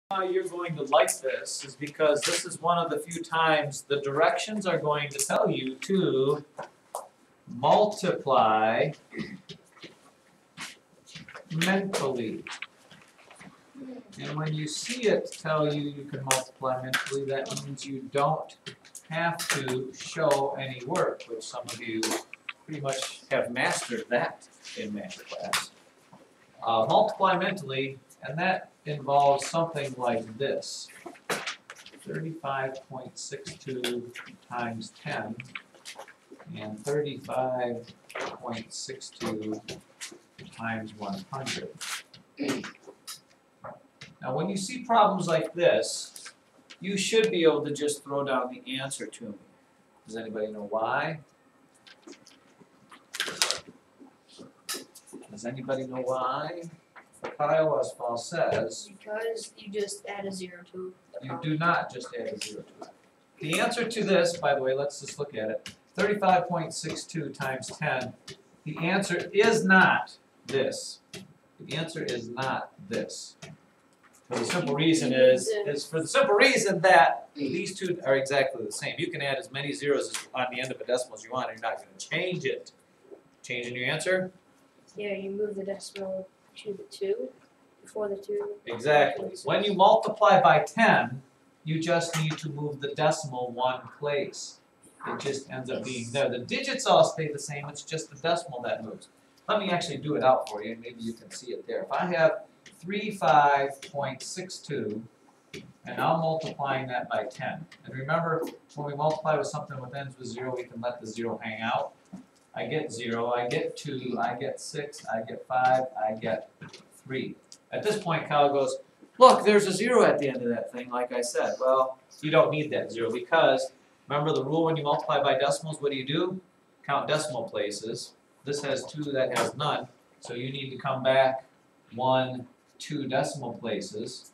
Why you're going to like this is because this is one of the few times the directions are going to tell you to multiply mentally. And when you see it tell you you can multiply mentally, that means you don't have to show any work, which some of you pretty much have mastered that in math class. Multiply mentally, and that involves something like this. 35.62 times 10 and 35.62 times 100. Now when you see problems like this, you should be able to just throw down the answer to me. Does anybody know why? Does anybody know why? Kyle Westphal says, because you just add a 0 to the you do not just add a 0 to it. The answer to this, by the way, let's just look at it. 35.62 times 10. The answer is not this. The answer is not this. For the simple reason is for the simple reason that these two are exactly the same. You can add as many zeros on the end of a decimal as you want, and you're not going to change it. Changing your answer? Yeah, you move the decimal to the 2 before the 2. Exactly. When you multiply by 10, you just need to move the decimal one place. It just ends up being there. The digits all stay the same, it's just the decimal that moves. Let me actually do it out for you, and maybe you can see it there. If I have 35.62, and I'm multiplying that by 10. And remember, when we multiply with something with ends with 0, we can let the 0 hang out. I get 0, I get 2, I get 6, I get 5, I get 3. At this point, Kyle goes, look, there's a 0 at the end of that thing, like I said. Well, you don't need that 0 because, remember the rule when you multiply by decimals, what do? Count decimal places. This has 2, that has none. So you need to come back 1, 2 decimal places.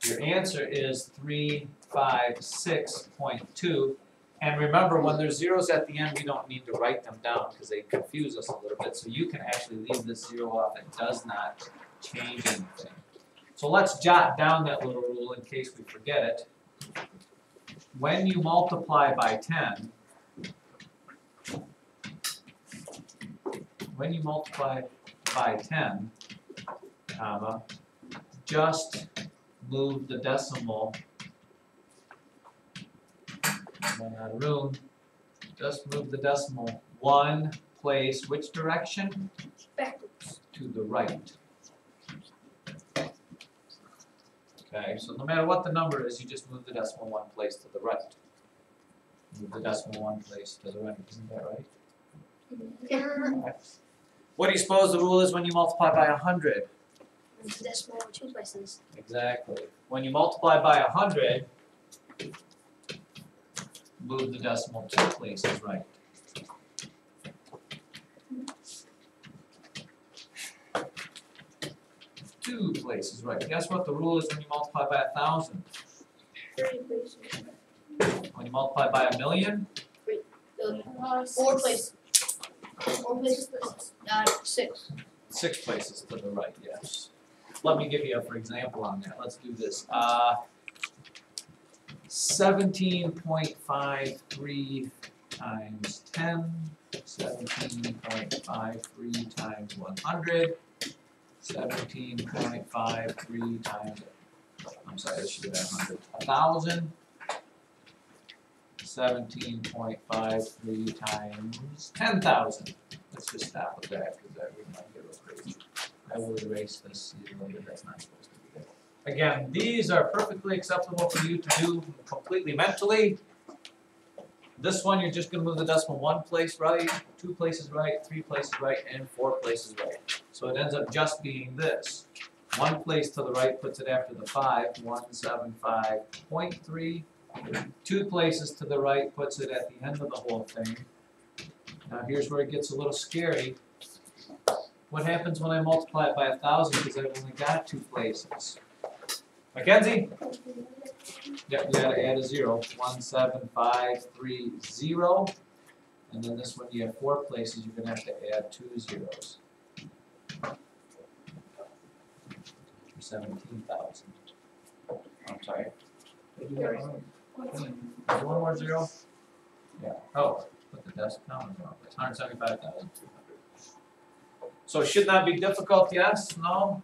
Your answer is 356.2. And remember, when there's zeros at the end, we don't need to write them down because they confuse us a little bit. So you can actually leave this 0 off. It does not change anything. So let's jot down that little rule in case we forget it. When you multiply by 10, comma, just move the decimal. Run out of room. Just move the decimal one place. Which direction? Backwards. To the right. Okay, so no matter what the number is, you just move the decimal one place to the right. Move the decimal one place to the right. Isn't that right? Yeah. What do you suppose the rule is when you multiply by 100? Move the decimal 2 places. Exactly. When you multiply by 100, move the decimal 2 places right. Two places right. Guess what the rule is when you multiply by 1,000? 3 places. When you multiply by 1,000,000? 4 places. 4 places. 6. 6 places to the right, yes. Let me give you a for example on that. Let's do this. 17.53 times 10, 17.53 times 100, 17.53 times, I'm sorry, this should be 100, 1,000, 17.53 times 10,000. Let's just stop with that because that would not get real crazy. I will erase this even though that's not supposed to be there. Again, these are perfectly acceptable for you to do completely mentally. This one, you're just going to move the decimal 1 place right, 2 places right, 3 places right, and 4 places right. So it ends up just being this. 1 place to the right puts it after the 5, 175.3. 2 places to the right puts it at the end of the whole thing. Now here's where it gets a little scary. What happens when I multiply it by 1,000 because I've only got 2 places? Mackenzie? Yep, you gotta add a 0. 17530. And then this one you have 4 places, you're gonna have to add 2 zeros. 17,000. Is one more zero? Yeah, oh, put the desk count wrong, it's 175,200. So should not be difficult, yes, no?